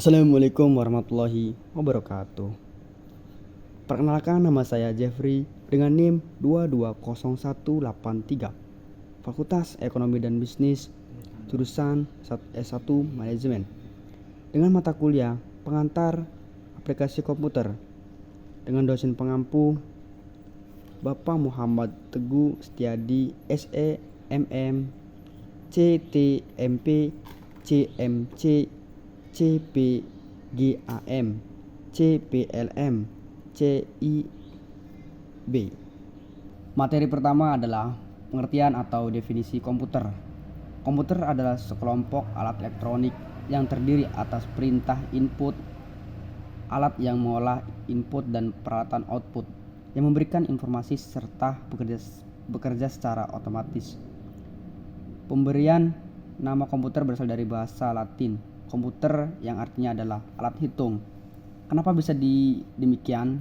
Assalamualaikum warahmatullahi wabarakatuh. Perkenalkan, nama saya Jeffrey dengan NIM 220183, Fakultas Ekonomi dan Bisnis, jurusan S1 Manajemen, dengan mata kuliah pengantar aplikasi komputer, dengan dosen pengampu Bapak Muhammad Teguh Setiadi SE MM CTMP CMC CPGAM CPLM CIB. Materi pertama adalah pengertian atau definisi komputer. Komputer adalah sekelompok alat elektronik yang terdiri atas perintah input, alat yang mengolah input dan peralatan output yang memberikan informasi serta bekerja secara otomatis. Pemberian nama komputer berasal dari bahasa Latin komputer yang artinya adalah alat hitung. Kenapa bisa demikian?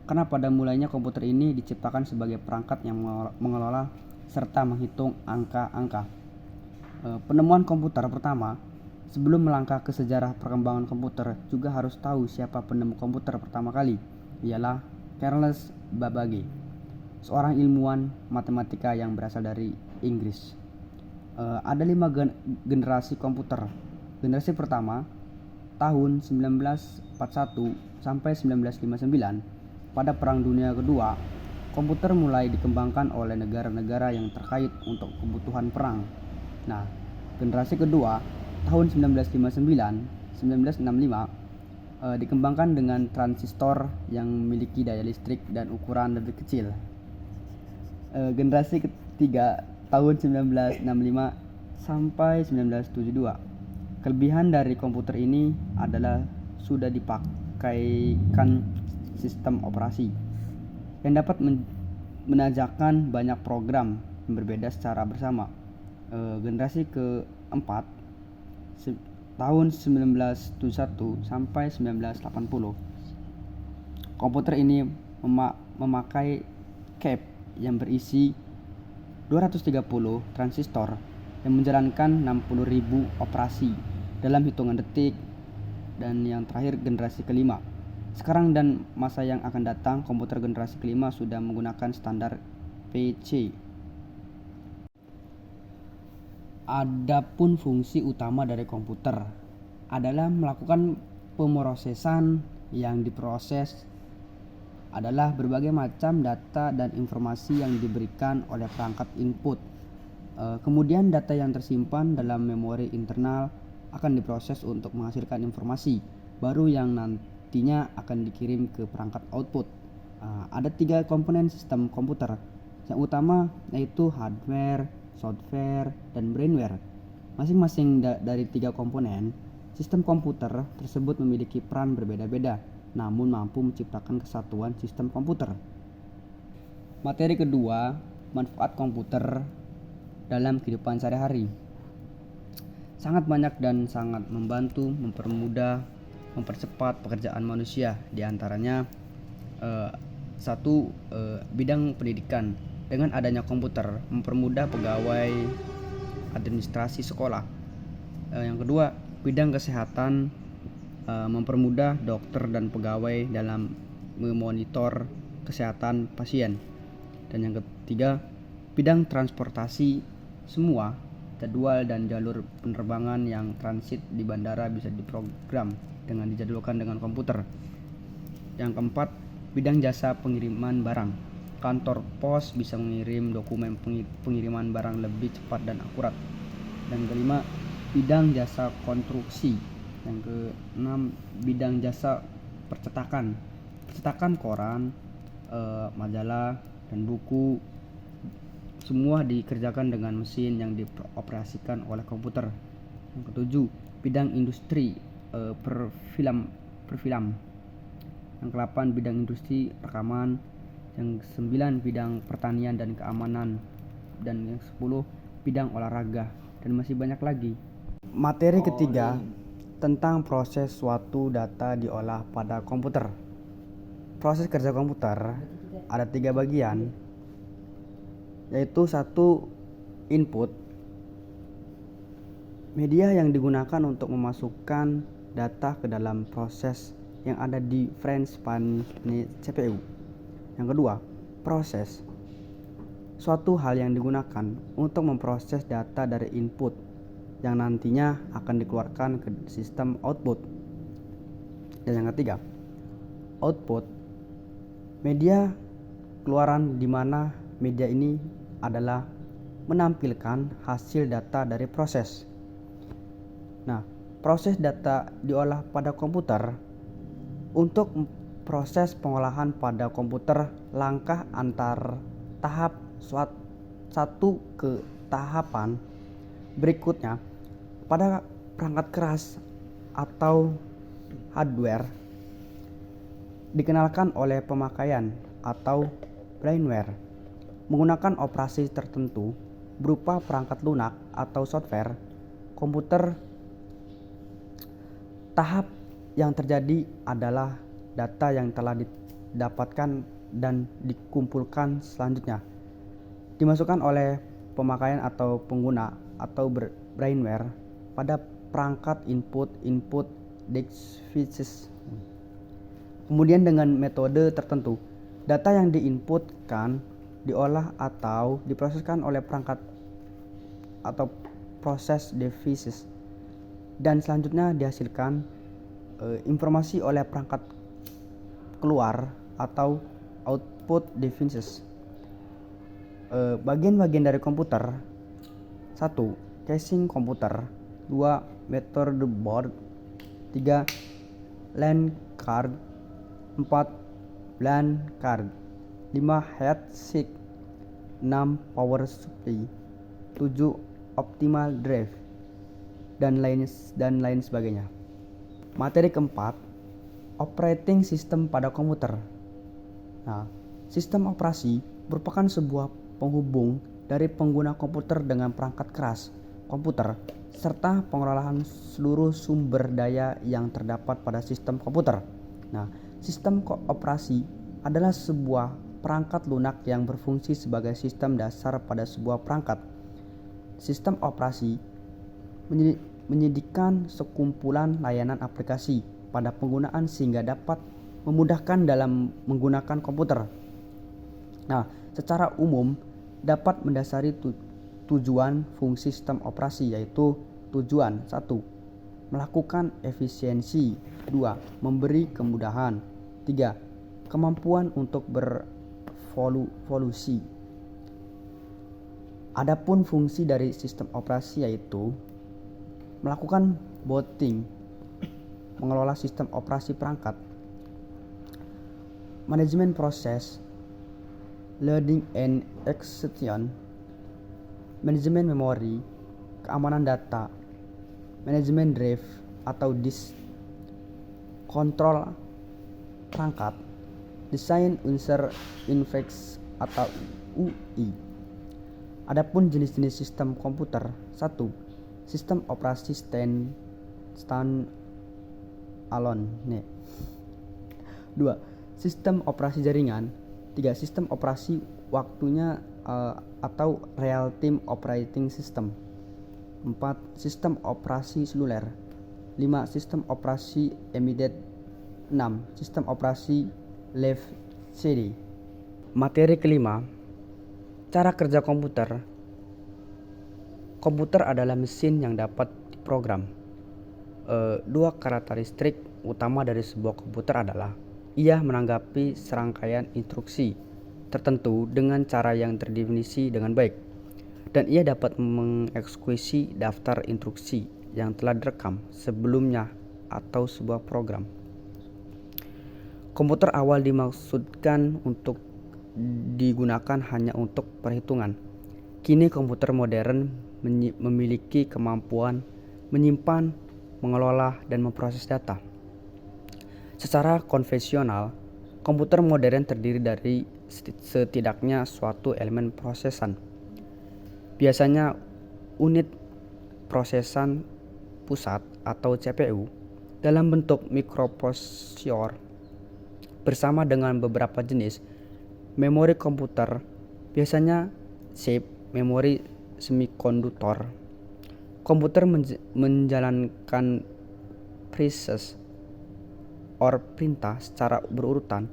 Karena pada mulanya komputer ini diciptakan sebagai perangkat yang mengelola serta menghitung angka-angka. Penemuan komputer pertama, sebelum melangkah ke sejarah perkembangan komputer, juga harus tahu siapa penemu komputer pertama kali. Ialah Charles Babbage, seorang ilmuwan matematika yang berasal dari Inggris. Ada 5 generasi komputer. Generasi pertama tahun 1941 sampai 1959. Pada Perang Dunia Kedua, komputer mulai dikembangkan oleh negara-negara yang terkait untuk kebutuhan perang. Nah, generasi kedua tahun 1959-1965 dikembangkan dengan transistor yang memiliki daya listrik dan ukuran lebih kecil. Generasi ketiga tahun 1965 sampai 1972. Kelebihan dari komputer ini adalah sudah dipakaikan sistem operasi yang dapat menajakkan banyak program yang berbeda secara bersama. Generasi keempat tahun 1971 sampai 1980. Komputer ini memakai chip yang berisi 230 transistor yang menjalankan 60.000 operasi dalam hitungan detik. Dan yang terakhir, generasi kelima. Sekarang dan masa yang akan datang, komputer generasi kelima sudah menggunakan standar PC. Adapun fungsi utama dari komputer adalah melakukan pemrosesan. Yang diproses adalah berbagai macam data dan informasi yang diberikan oleh perangkat input. Kemudian data yang tersimpan dalam memori internal akan diproses untuk menghasilkan informasi baru yang nantinya akan dikirim ke perangkat output. Ada 3 komponen sistem komputer. Yang utama yaitu hardware, software, dan brainware. Masing-masing dari 3 komponen sistem komputer tersebut memiliki peran berbeda-beda, namun mampu menciptakan kesatuan sistem komputer. Materi kedua, manfaat komputer dalam kehidupan sehari-hari. Sangat banyak dan sangat membantu, mempermudah, mempercepat pekerjaan manusia. Di antaranya satu, bidang pendidikan. Dengan adanya komputer mempermudah pegawai administrasi sekolah. Yang kedua, bidang kesehatan, mempermudah dokter dan pegawai dalam memonitor kesehatan pasien. Dan yang ketiga, bidang transportasi, semua jadwal dan jalur penerbangan yang transit di bandara bisa diprogram dengan dijadwalkan dengan komputer. Yang keempat, bidang jasa pengiriman barang. Kantor pos bisa mengirim dokumen pengiriman barang lebih cepat dan akurat. Dan kelima, bidang jasa konstruksi. Yang keenam, bidang jasa percetakan. Percetakan koran, majalah, dan buku semua dikerjakan dengan mesin yang dioperasikan oleh komputer. Yang ketujuh, bidang industri perfilm. Yang ke-8, bidang industri rekaman. Yang ke-9, bidang pertanian dan keamanan. Dan yang ke-10, bidang olahraga. Dan masih banyak lagi. Materi ketiga tentang proses suatu data diolah pada komputer. Proses kerja komputer ada 3 bagian, yaitu 1, input, media yang digunakan untuk memasukkan data ke dalam proses yang ada di frame CPU. Yang kedua, proses. Suatu hal yang digunakan untuk memproses data dari input yang nantinya akan dikeluarkan ke sistem output. Dan yang ketiga, output. Media keluaran di mana media ini adalah menampilkan hasil data dari proses. Nah, proses data diolah pada komputer. Untuk proses pengolahan pada komputer, langkah antar tahap satu ke tahapan berikutnya pada perangkat keras atau hardware dikenalkan oleh pemakaian atau brainware menggunakan operasi tertentu berupa perangkat lunak atau software komputer. Tahap yang terjadi adalah data yang telah didapatkan dan dikumpulkan selanjutnya dimasukkan oleh pemakaian atau pengguna atau brainware pada perangkat input devices. Kemudian dengan metode tertentu, data yang diinputkan diolah atau diproseskan oleh perangkat atau proses devices dan selanjutnya dihasilkan informasi oleh perangkat keluar atau output devices. Bagian-bagian dari komputer: 1. Casing komputer, 2. motherboard, 3. LAN card, 4. LAN card, 5. headset, 6. power supply, 7. optimal drive, dan lain sebagainya. Materi keempat, operating system pada komputer. Nah, sistem operasi merupakan sebuah penghubung dari pengguna komputer dengan perangkat keras komputer serta pengelolaan seluruh sumber daya yang terdapat pada sistem komputer. Nah, sistem operasi adalah sebuah perangkat lunak yang berfungsi sebagai sistem dasar pada sebuah perangkat. Sistem operasi menyediakan sekumpulan layanan aplikasi pada penggunaan sehingga dapat memudahkan dalam menggunakan komputer. Nah, secara umum dapat mendasari tujuan fungsi sistem operasi, yaitu tujuan 1. Melakukan efisiensi, 2. Memberi kemudahan, 3. Kemampuan untuk berevolusi. Adapun fungsi dari sistem operasi yaitu melakukan booting, mengelola sistem operasi perangkat, manajemen proses, loading and execution, manajemen memori, keamanan data, manajemen drive atau disk, kontrol perangkat, desain user interface atau UI. Adapun jenis-jenis sistem komputer: 1. Sistem operasi stand alone. 2. Sistem operasi jaringan. 3. Sistem operasi waktunya atau real time operating system. 4. Sistem operasi seluler. 5. Sistem operasi embedded. 6. Sistem operasi live CD. Materi kelima, cara kerja komputer. Komputer adalah mesin yang dapat diprogram. Dua karakteristik utama dari sebuah komputer adalah ia menanggapi serangkaian instruksi tertentu dengan cara yang terdefinisi dengan baik, dan ia dapat mengeksekusi daftar instruksi yang telah direkam sebelumnya atau sebuah program. Komputer awal dimaksudkan untuk digunakan hanya untuk perhitungan. Kini komputer modern memiliki kemampuan menyimpan, mengelola, dan memproses data. Secara konvensional, komputer modern terdiri dari setidaknya suatu elemen prosesan. Biasanya unit prosesan pusat atau CPU dalam bentuk mikroprosesor bersama dengan beberapa jenis memori komputer, biasanya chip memori semikonduktor. Komputer menjalankan process or perintah secara berurutan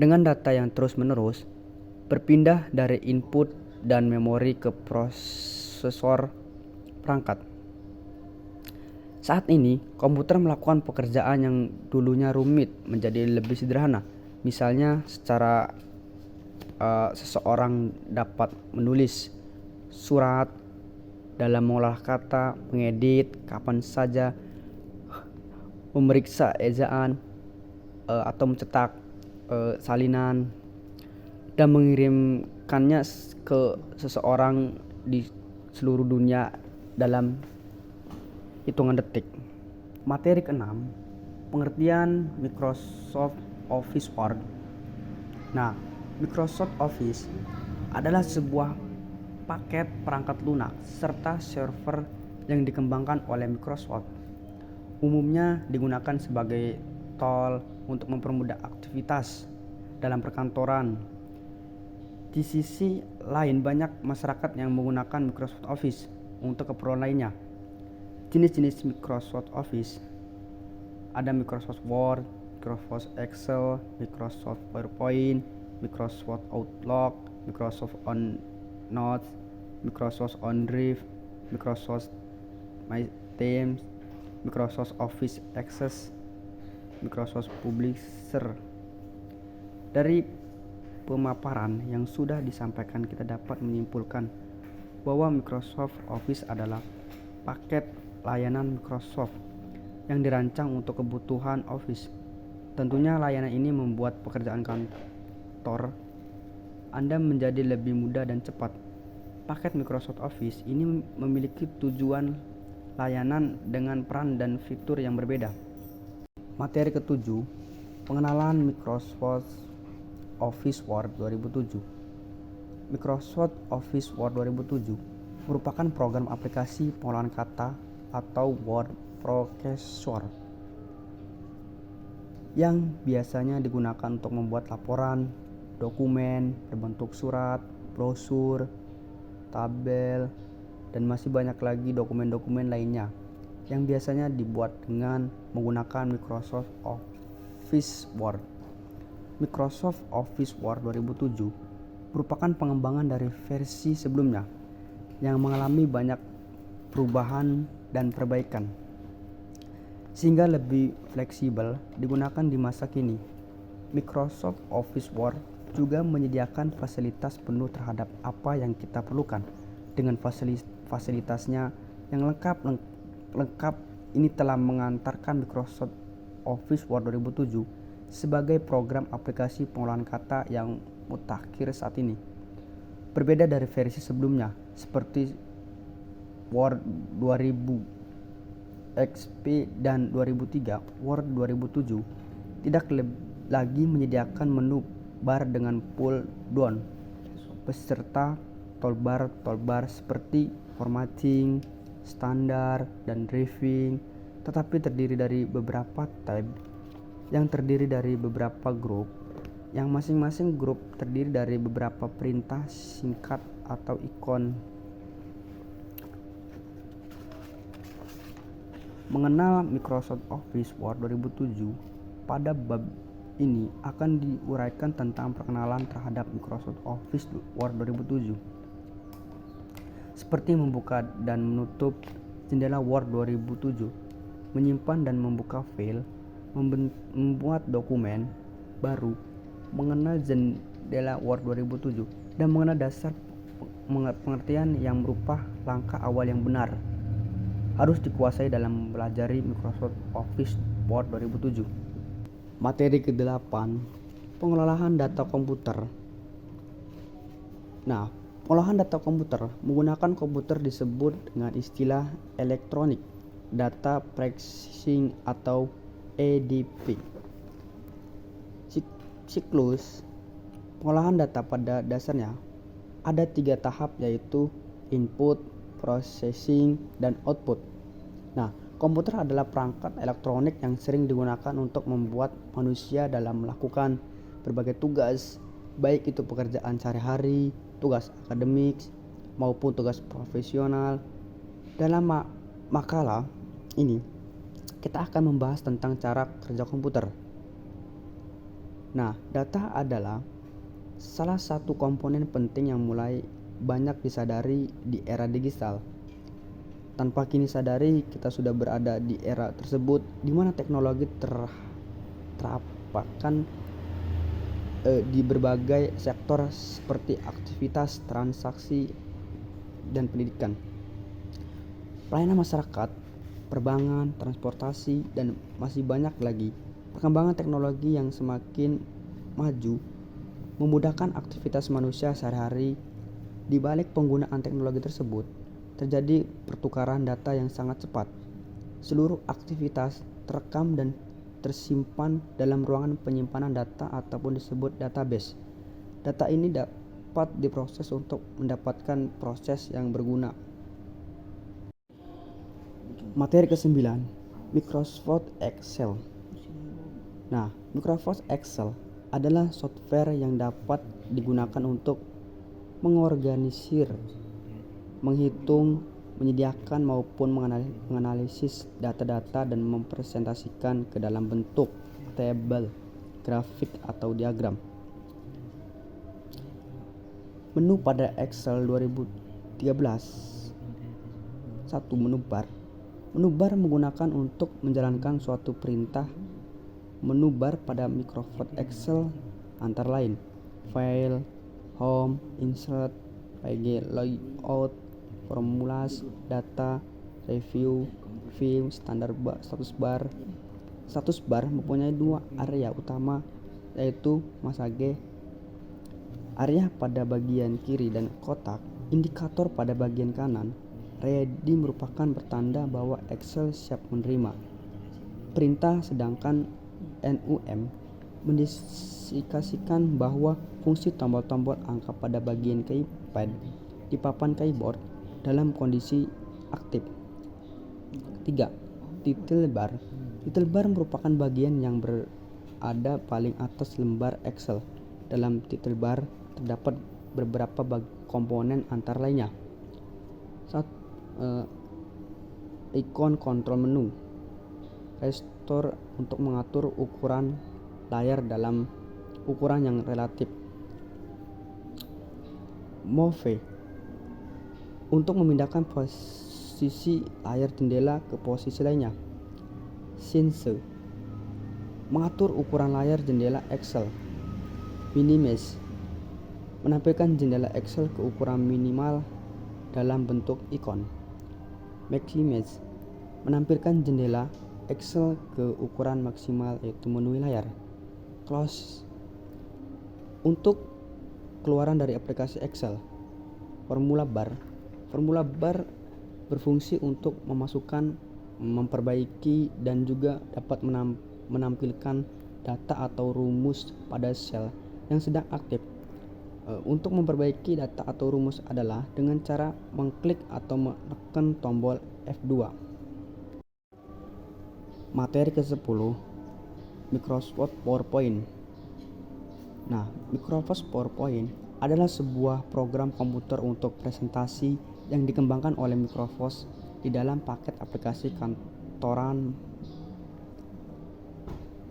dengan data yang terus-menerus berpindah dari input dan memori ke prosesor perangkat. Saat ini, komputer melakukan pekerjaan yang dulunya rumit menjadi lebih sederhana. Misalnya, seseorang dapat menulis surat, dalam mengolah kata, mengedit kapan saja, memeriksa ejaan, atau mencetak salinan, dan mengirimkannya ke seseorang di seluruh dunia dalam hitungan detik. Materi keenam, pengertian Microsoft Office Word. Nah, Microsoft Office adalah sebuah paket perangkat lunak serta server yang dikembangkan oleh Microsoft. Umumnya digunakan sebagai tool untuk mempermudah aktivitas dalam perkantoran. Di sisi lain, banyak masyarakat yang menggunakan Microsoft Office untuk keperluan lainnya. Jenis-jenis Microsoft Office ada Microsoft Word, Microsoft Excel, Microsoft PowerPoint, Microsoft Outlook, Microsoft OneNote, Microsoft OneDrive, Microsoft My Teams, Microsoft Office Access, Microsoft Publisher. Dari pemaparan yang sudah disampaikan, kita dapat menyimpulkan bahwa Microsoft Office adalah paket layanan Microsoft yang dirancang untuk kebutuhan Office. Tentunya layanan ini membuat pekerjaan kantor Anda menjadi lebih mudah dan cepat. Paket Microsoft Office ini memiliki tujuan layanan dengan peran dan fitur yang berbeda. Materi ketujuh, pengenalan Microsoft Office Word 2007. Microsoft Office Word 2007 merupakan program aplikasi pengolahan kata atau word processor yang biasanya digunakan untuk membuat laporan, dokumen berbentuk surat, brosur, tabel, dan masih banyak lagi dokumen-dokumen lainnya yang biasanya dibuat dengan menggunakan Microsoft Office Word. Microsoft Office Word 2007 merupakan pengembangan dari versi sebelumnya yang mengalami banyak perubahan dan perbaikan sehingga lebih fleksibel digunakan di masa kini. Microsoft Office Word juga menyediakan fasilitas penuh terhadap apa yang kita perlukan. Dengan fasilitasnya yang lengkap ini telah mengantarkan Microsoft Office Word 2007 sebagai program aplikasi pengolahan kata yang mutakhir saat ini. Berbeda dari versi sebelumnya seperti Word 2000 XP dan 2003, Word 2007 tidak lagi menyediakan menu bar dengan pull down beserta toolbar seperti formatting, standar, dan driving, tetapi terdiri dari beberapa tab yang terdiri dari beberapa grup, yang masing-masing grup terdiri dari beberapa perintah singkat atau ikon. Mengenal Microsoft Office Word 2007, pada bab ini akan diuraikan tentang perkenalan terhadap Microsoft Office Word 2007, seperti membuka dan menutup jendela Word 2007, menyimpan dan membuka file, membuat dokumen baru, mengenal jendela Word 2007, dan mengenal dasar pengertian yang berupa langkah awal yang benar harus dikuasai dalam mempelajari Microsoft Office Word 2007. Materi ke-8, pengelolaan data komputer. Nah, pengolahan data komputer menggunakan komputer disebut dengan istilah Electronic Data Processing atau EDP. Siklus pengolahan data pada dasarnya ada 3 tahap, yaitu input, processing, dan output. Nah, komputer adalah perangkat elektronik yang sering digunakan untuk membuat manusia dalam melakukan berbagai tugas, baik itu pekerjaan sehari-hari, tugas akademik, maupun tugas profesional. Dalam makalah ini, kita akan membahas tentang cara kerja komputer. Nah, data adalah salah satu komponen penting yang mulai banyak disadari di era digital. Tanpa kini sadari, kita sudah berada di era tersebut di mana teknologi terapkan di berbagai sektor seperti aktivitas, transaksi, dan pendidikan, pelayanan masyarakat, perbankan, transportasi, dan masih banyak lagi. Perkembangan teknologi yang semakin maju memudahkan aktivitas manusia sehari-hari. Di balik penggunaan teknologi tersebut, terjadi pertukaran data yang sangat cepat. Seluruh aktivitas terekam dan tersimpan dalam ruangan penyimpanan data ataupun disebut database. Data ini dapat diproses untuk mendapatkan proses yang berguna. Materi ke-9, Microsoft Excel. Nah, Microsoft Excel adalah software yang dapat digunakan untuk mengorganisir, menghitung, menyediakan maupun menganalisis data-data dan mempresentasikan ke dalam bentuk tabel, grafik atau diagram. Menu pada Excel 2013. 1. Menu bar. Menu bar menggunakan untuk menjalankan suatu perintah. Menu bar pada Microsoft Excel antara lain File, Home, Insert, page layout, formulas, data, review, view, status bar. Status bar mempunyai dua area utama, yaitu masage area pada bagian kiri dan kotak indikator pada bagian kanan. Ready merupakan pertanda bahwa Excel siap menerima perintah, sedangkan NUM mendedikasikan bahwa fungsi tombol-tombol angka pada bagian keypad di papan keyboard dalam kondisi aktif. 3. Title bar. Title bar merupakan bagian yang berada paling atas lembar Excel. Dalam title bar terdapat beberapa komponen antara lainnya. 1. Ikon kontrol menu. Restore untuk mengatur ukuran layar dalam ukuran yang relatif. Move untuk memindahkan posisi layar jendela ke posisi lainnya. Sense mengatur ukuran layar jendela Excel. Minimize menampilkan jendela Excel ke ukuran minimal dalam bentuk ikon. Maximize menampilkan jendela Excel ke ukuran maksimal, yaitu memenuhi layar. Close untuk keluaran dari aplikasi Excel. Formula bar. Formula bar berfungsi untuk memasukkan, memperbaiki, dan juga dapat menampilkan data atau rumus pada sel yang sedang aktif. Untuk memperbaiki data atau rumus adalah dengan cara mengklik atau menekan tombol F2. Materi ke-10, Microsoft PowerPoint. Nah, Microsoft PowerPoint adalah sebuah program komputer untuk presentasi yang dikembangkan oleh Microsoft di dalam paket aplikasi kantoran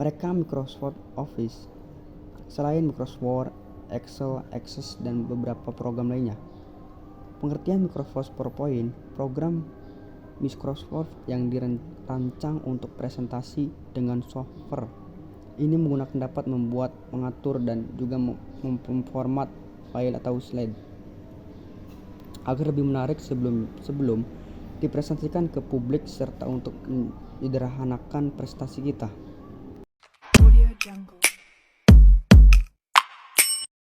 mereka Microsoft Office. Selain Microsoft Word, Excel, Access, dan beberapa program lainnya. Pengertian Microsoft PowerPoint, program Microsoft yang dirancang untuk presentasi dengan software. Ini dapat membuat, mengatur, dan juga memformat file atau slide agar lebih menarik sebelum dipresentasikan ke publik serta untuk menyederhanakan prestasi kita. Audio Jungle.